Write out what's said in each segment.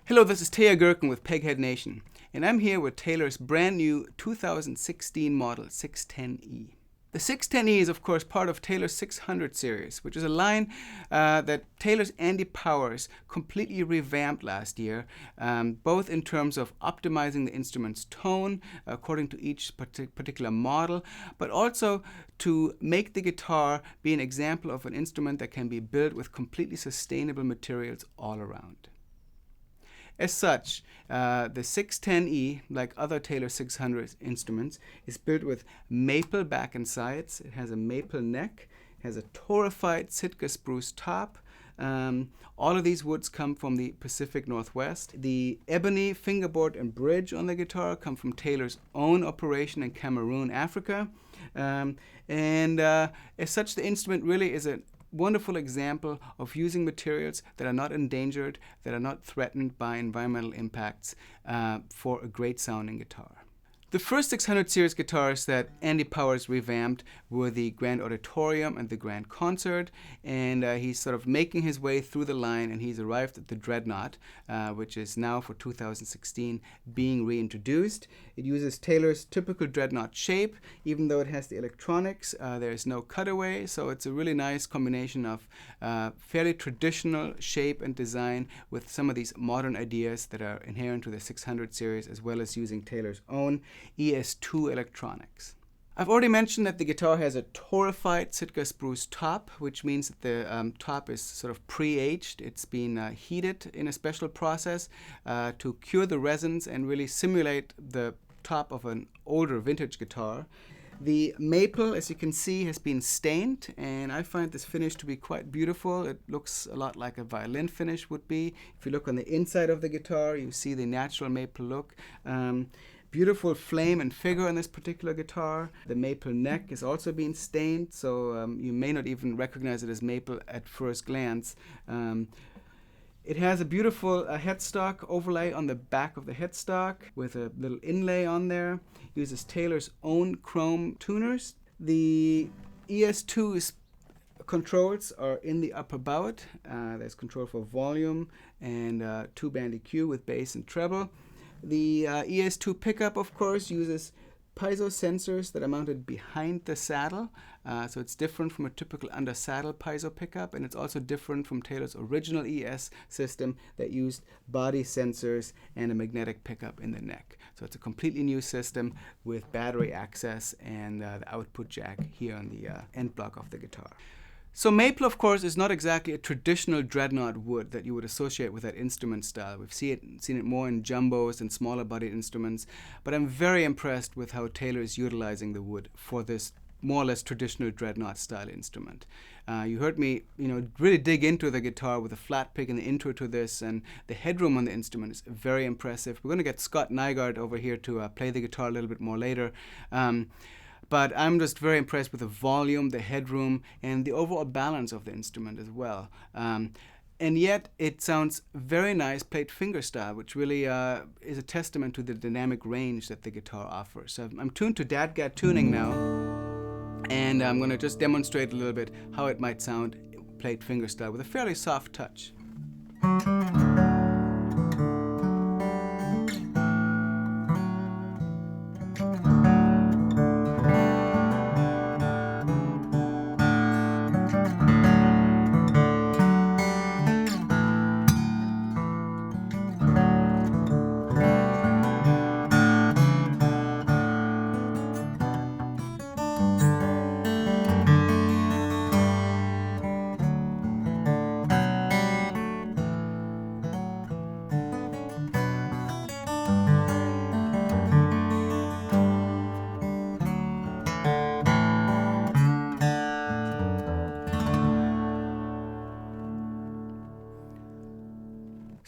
Hello, this is Teja Gerken with Peghead Nation, and I'm here with Taylor's brand new 2016 model 610E. The 610E is, of course, part of Taylor's 600 series, which is a line that Taylor's Andy Powers completely revamped last year, both in terms of optimizing the instrument's tone according to each particular model, but also to make the guitar be an example of an instrument that can be built with completely sustainable materials all around. As such, the 610E, like other Taylor 600 instruments, is built with maple back and sides. It has a maple neck, has a torrefied Sitka spruce top. All of these woods come from the Pacific Northwest. The ebony fingerboard and bridge on the guitar come from Taylor's own operation in Cameroon, Africa. As such, the instrument really is a wonderful example of using materials that are not endangered, that are not threatened by environmental impacts for a great sounding guitar. The first 600 series guitars that Andy Powers revamped were the Grand Auditorium and the Grand Concert, and he's sort of making his way through the line, and he's arrived at the Dreadnought, which is now for 2016 being reintroduced. It uses Taylor's typical Dreadnought shape, even though it has the electronics. There is no cutaway, so it's a really nice combination of fairly traditional shape and design with some of these modern ideas that are inherent to the 600 series, as well as using Taylor's own ES2 electronics. I've already mentioned that the guitar has a torrefied Sitka spruce top, which means that the top is sort of pre-aged. It's been heated in a special process to cure the resins and really simulate the top of an older vintage guitar. The maple, as you can see, has been stained, and I find this finish to be quite beautiful. It looks a lot like a violin finish would be. If you look on the inside of the guitar, you see the natural maple look. Beautiful flame and figure on this particular guitar. The maple neck is also being stained, so you may not even recognize it as maple at first glance. It has a beautiful headstock overlay on the back of the headstock with a little inlay on there. Uses Taylor's own chrome tuners. The ES2 controls are in the upper bout. There's control for volume and two-band EQ with bass and treble. The ES2 pickup, of course, uses piezo sensors that are mounted behind the saddle, so it's different from a typical under-saddle piezo pickup, and it's also different from Taylor's original ES system that used body sensors and a magnetic pickup in the neck. So it's a completely new system with battery access and the output jack here on the end block of the guitar. So maple, of course, is not exactly a traditional dreadnought wood that you would associate with that instrument style. We've seen it more in jumbos and smaller bodied instruments, but I'm very impressed with how Taylor is utilizing the wood for this more or less traditional dreadnought style instrument. You heard me, really dig into the guitar with a flat pick in the intro to this, and the headroom on the instrument is very impressive. We're going to get Scott Nygaard over here to play the guitar a little bit more later. But I'm just very impressed with the volume, the headroom, and the overall balance of the instrument as well. And yet it sounds very nice played fingerstyle, which really is a testament to the dynamic range that the guitar offers. So I'm tuned to DADGAD tuning now, and I'm going to just demonstrate a little bit how it might sound played fingerstyle with a fairly soft touch.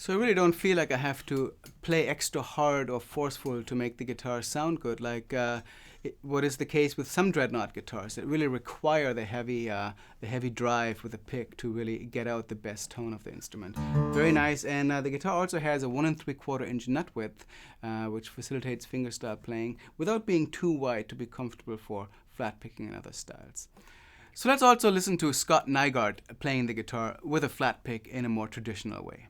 So I really don't feel like I have to play extra hard or forceful to make the guitar sound good, like what is the case with some dreadnought guitars that really require the heavy drive with a pick to really get out the best tone of the instrument. Very nice, and the guitar also has a 1 3/4 inch nut width, which facilitates fingerstyle playing without being too wide to be comfortable for flat picking and other styles. So let's also listen to Scott Nygaard playing the guitar with a flat pick in a more traditional way.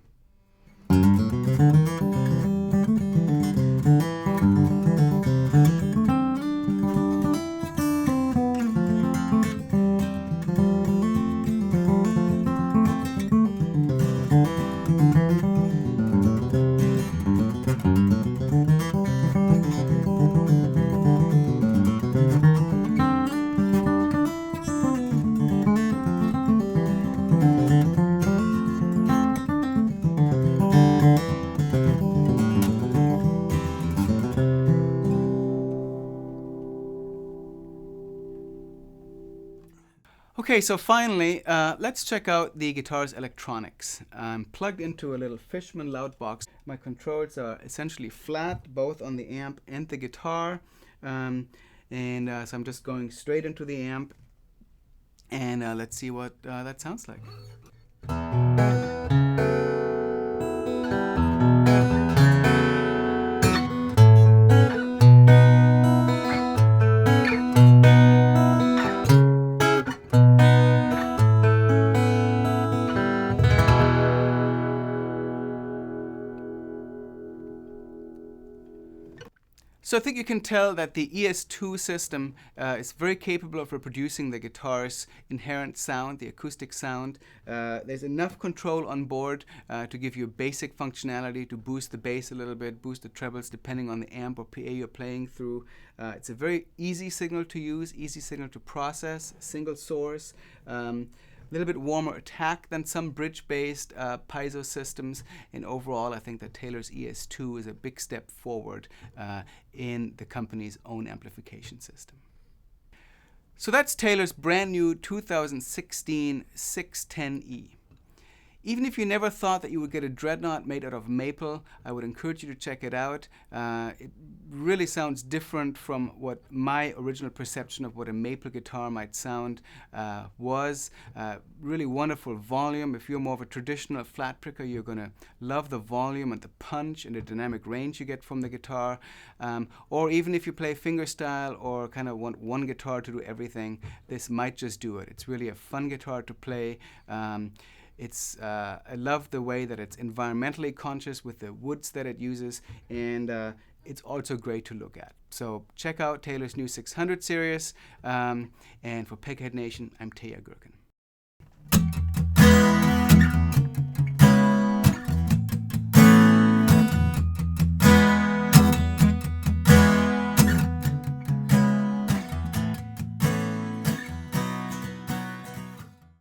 Okay, so finally, let's check out the guitar's electronics. I'm plugged into a little Fishman loud box. My controls are essentially flat, both on the amp and the guitar. So I'm just going straight into the amp, and let's see what that sounds like. So I think you can tell that the ES2 system is very capable of reproducing the guitar's inherent sound, the acoustic sound. There's enough control on board to give you basic functionality, to boost the bass a little bit, boost the trebles depending on the amp or PA you're playing through. It's a very easy signal to use, easy signal to process, single source. A little bit warmer attack than some bridge-based piezo systems, and overall I think that Taylor's ES2 is a big step forward in the company's own amplification system. So that's Taylor's brand new 2016 610E. Even if you never thought that you would get a dreadnought made out of maple, I would encourage you to check it out. It really sounds different from what my original perception of what a maple guitar might sound was. Really wonderful volume. If you're more of a traditional flat picker, you're going to love the volume and the punch and the dynamic range you get from the guitar. Or even if you play fingerstyle or kind of want one guitar to do everything, this might just do it. It's really a fun guitar to play. I love the way that it's environmentally conscious with the woods that it uses, and it's also great to look at. So check out Taylor's new 600 series, and for Peghead Nation, I'm Teja Gerken.